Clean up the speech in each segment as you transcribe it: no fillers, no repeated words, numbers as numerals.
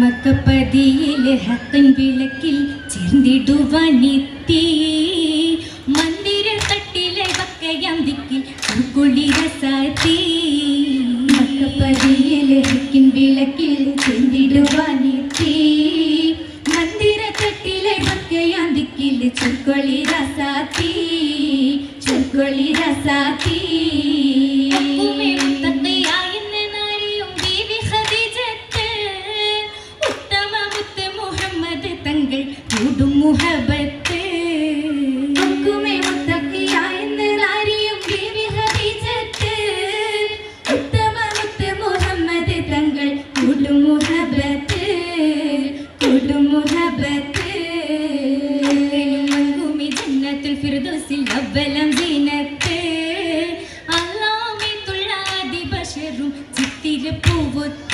മക്കപ്പതിയിലെ ഹക്കൻ വിളക്കിൽ ചേർന്നിടുവാനെത്തി മന്ദിര തട്ടിലെ വക്കയാം ദിക്കിൽ കുളിരസാത്തി. മക്കപ്പതിയിലെ ഹക്കൻ വിളക്കിൽ ചേർന്നിടുവാനെത്തി മന്ദിര തട്ടിലെ വക്കയാം ദിക്കിൽ കുളിരസാത്തി കുളിരസാത്തി. മുഹബത്ത് മുക്കുമേ മുത്തഖിയായെന്ന് അറിയും ബീവി ഖദീജത്ത് ഉത്തമ മുത്ത് മുഹമ്മദ് തങ്ങൾ കൂടും മുഹബത്ത് മങ്കുമി ജന്നത്തുൽ ഫിർദൗസിൽ അവലം സീനത്ത് അല്ലാമിത്തുള്ളാദി ബശറും ചിത്തിരപ്പൂവൊത്ത്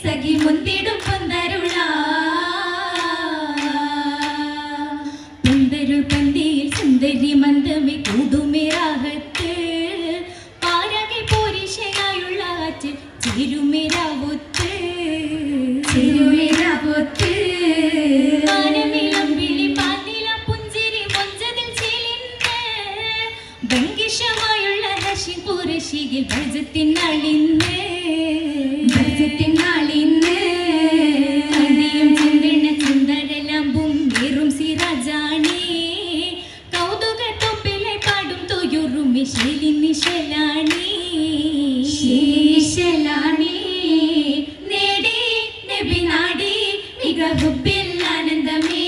സഖി മുന്തിടും പന്തരുള പന്തരുൾ പന്തിയിൽ സുന്ദരി മന്ദമി കൂടുമേറാഹത്ത് പാരകെ പോരിശയായുള്ള ആറ്റിൽ ചേരുമേരാവൊത്ത് ആനമിളമ്പിളി പാതില പുഞ്ചിരി മൊഞ്ചതിൽ ചെലിന്ന് ഭംഗിഷമായുള്ള ഹശി പുരശിയിൽ ഭജത്തിനളിന്ന് അതിയും ചിന്തണ സുന്ദരലമ്പും നേറും സിരാജാണി കൗതുക തൊപ്പിലെ പാടും തൊയുറും നിശലാണി നേടി നബി നാടി മിക ഹുബിൽ ആനന്ദമേ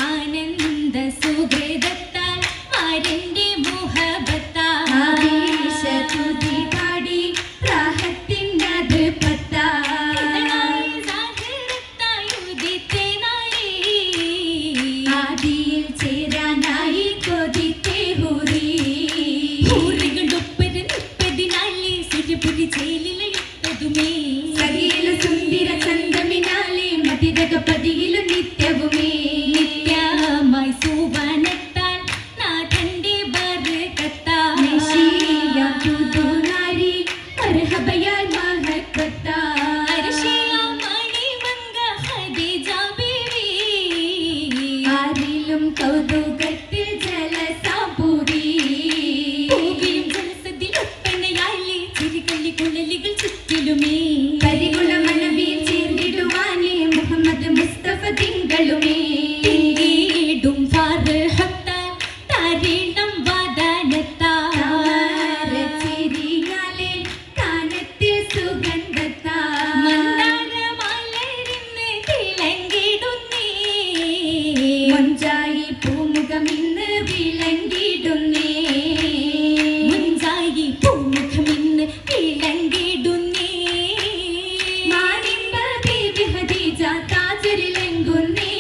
ആനന്ദ സുഹൃദത്താൽ ആരന്റെ മുഹബത്താൽ തുതി പാടി രാഹത്തിനത് പത്താ ആദിയിൽ ചേരാനായി കൊതിത്തെ ഹൂറികളുപ്പതിനാലേ സുരപുരി ചേലിലയുപ്പതുമേ സഖിയില സുന്ദര ചന്തമിനാലേ മതിരകപതിയിലും നിത്യവുമേ നിത്യമായി സൂവനത്താൽ നാഥന്റെ ബർക്കത്താൽ നിശിയാതുനാരി മർഹബയാൽ മഹക്കത്താൽ അർശിയാ മണിമംഗ ഖദീജ ബീവി ആരിലും കൗതുകത്തിൽ ജലസാപൂരി പൂവിലും ജലസത്തിൽ ഒപ്പനയാലേ ചിരികളി കുഴലികൾ ചുറ്റിലുമേ കരികുള മണവിൽ ചേർന്നിടുവാനേ മുഹമ്മദ് മുസ്തഫ തിങ്കളുമേ തിങ്കിടും ഫർഹത്താൽ താരീണം വാദനത്താൽ ചിരിയാലേ കാനത്തിൽ സുഗന്ധത്താൽ മന്ദാരമലരിന്ന് തിളങ്ങിടുന്നേ മഞ്ചായി പൂമുഖമിന്ന് വിളങ്ങിടുന്നേ മാനിമ്പ ബീവി ഖദീജ താജരിലെങ്കുന്നേ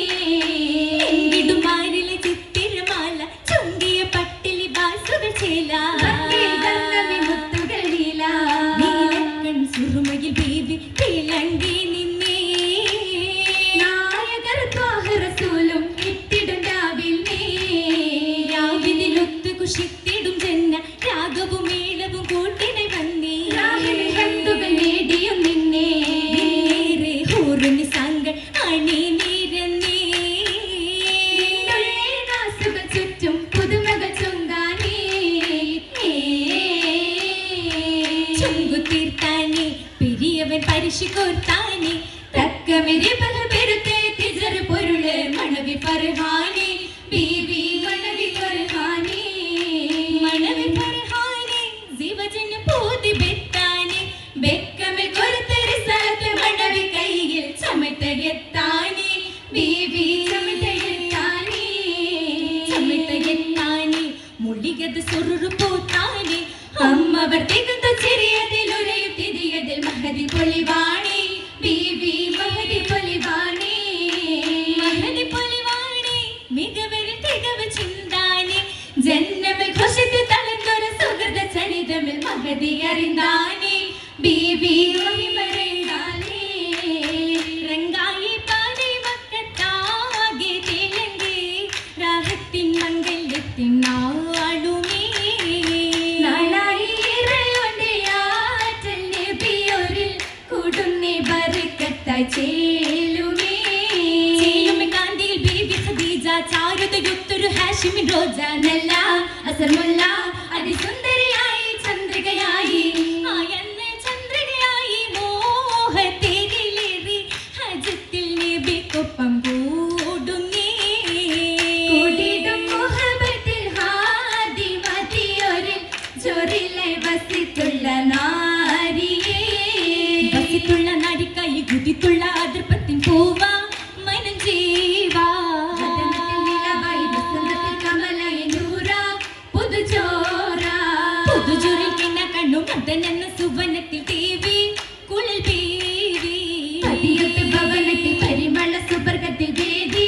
ഇടുമാരിലെ ചിത്തിരമാല ചുണ്ടിയ പട്ടിലി ബാസുകൾ ചേല മുത്തുകളില നീലക്കൺ സുറുമയിൽ ബീവി തിളങ്ങി നിന്നേ നായകർ ത്വാഹ റസൂലും ഇട്ടിടും രാവിലൊത്തു കുഷിത്തിടും ജന്ന രാഗവും മേളവും കൂട്ടിനെ വന്നേ നേടിയും നിന്നെ ഹൂറിന് സാങ്കൾ അണി നിരന്നേ ചുറ്റും പുതുമകൾ ചുങ്കാനേ ചുങ്കു തീർത്താനേ പെരിയവൻ പരിശി കോർത്താനേ തക്കമെരി പെരുത്തേ തിജർ പൊരുള് മണവി ഫർഹാനേ ബീവി മണവി ഫർഹാനേ ജീവജന പൂതി ബെത്താനേ ബെക്കമെ കൊരുത്തരി സ്ഥലത്ത് മണവി കൈയിൽ ചമട്ടയെത്താനേ ബീവി ചമട്ടയെത്താനേ മുളികത് സുറുറു പൂത്താനേ അമ്മവർ തികന്ത ചെറിയതിൽ ഉരയും തിരിയതിൽ മഹതി പൊലിവാണേ ബീവി മഹതി പൊലിവാണേ മികവരിൽ തികവ് ചിന്താനേ ജന്മൽ ഘോഷിത്ത് തളർന്നൊരു സുഹൃത ചരിതമിൽ മഹതി അറിന്താനേ ബീവി മഹിമറിന്താനേ രംഗായി പാതി വക്കത്താകെ തിളങ്ങി രാഹത്തിൻ മംഗല്യത്തിൻ നാളുമേ ചാരുതയുത്തൊരു ഹാഷിമിൻ റോജ നല്ല അസർമുല്ല അതിസുന്ദരിയായി ചന്ദ്രികയായി ആയെന്ന് ചന്ദ്രികയായി മോഹത്തേരിലേറി ഹജത്തിൽ നബിക്കൊപ്പം കൂടുന്നേ കൂടിടും മുഹബത്തിൽ ഹാദി മതിയൊരു ജോറിലെ വസിത്തുള്ള നാരിയേ വസിത്തുള്ള നാരിക്കായി കുതിത്തുള്ള അതിർപ്പത്തിൻ പൂവ മനം ജീവാ സുവനത്തിൽ ദേവി കുളിൽ ബീവി ഭവനത്തിൽ പരിമള സുവർഗത്തിൽ വേദി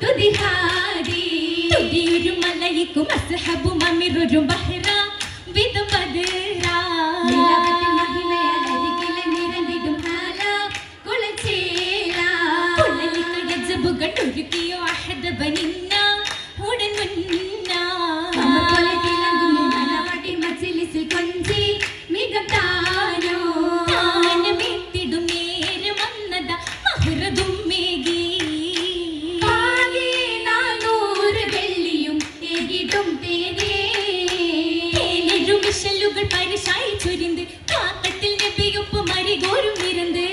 തുതിഹാരി തുതിയൊരു മലയിക്കും അസ്ഹബും അമിറൊരു ബഹ്റ വിധം ബദറ മഹിമയരികിലെ നിരന്നിടും ഹാല കുളച്ചേല കുളലിക്ക ഗജബുകൾ ഒരുക്കിയോ അഹദ ബനിന്ന ഉടൻ മുന്ന പോലെ തിളങ്ങും മലവടി മജ്ലിസിൽ കൊഞ്ചി പരിശായി ചൊരിந்து കാത്തത്തിൽ നബിയൊപ്പ് മരികോരും വിരുന്ന്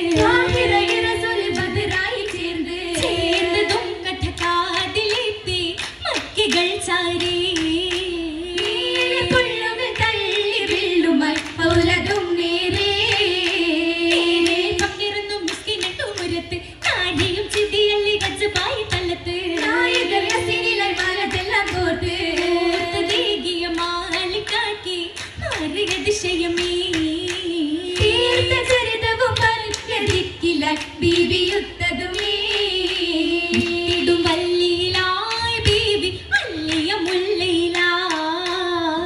ബദറായി ചേർന്നതും കഥ കാതിലെത്തി മക്കികൾ ചാരി പുള്ളുകൾ തള്ളി വെള്ളുമായി പൗലതും നേരെ പങ്കിരുന്നു മിസ്കിനിട്ടു മുരത്ത് കാടിയും ചിതിയല്ലി ഗജബായി തല്ലത്ത് നായകർ ഹസീനിലായി മാലതെല്ലാം കോർത്ത് ദേകിയ മാലിക്കാക്കി അതിശയമേ തീർത്ഥചരിതവും ബീവിയുത്തതുമേ ഇടും വല്ലിയിലായി ബീവി അല്ലിയ മുല്ലയിലായി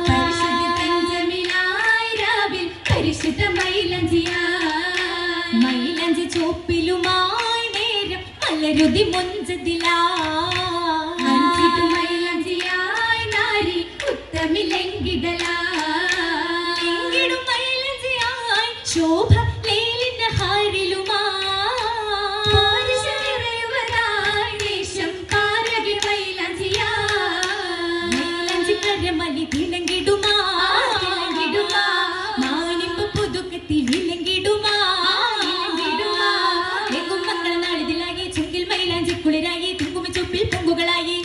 പരിശുദ്ധ തഞ്ചമിലായി രാവിൽ പരിശുദ്ധ മൈലഞ്ചിയായി മൈലഞ്ചി ചോപ്പിലുമായി നേരം മലരുതി മൊഞ്ചതിലായി മൈലഞ്ചിയായി നാരി ഉത്തമിലെങ്കിടലായി ശോഭ ലൈലിന്റെ ഹാരിലുമായി ദേശം കാരകി മൈലഞ്ചി കരമലി തിളങ്ങിടുമാ മാനിമ്പ് പുതുക്കത്തി വിലങ്ങിടുമാ മക്കൾ നാളിതിലായി ചുങ്കിൽ മൈലാഞ്ചി കുളിരായി തുങ്കുമ ചൊപ്പിൽ പൊങ്കുകളായി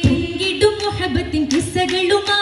പൊങ്കിടും മുഹബത്തിൻ കിസ്സകളുമാ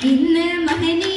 ഇന്ന് മഹനീയ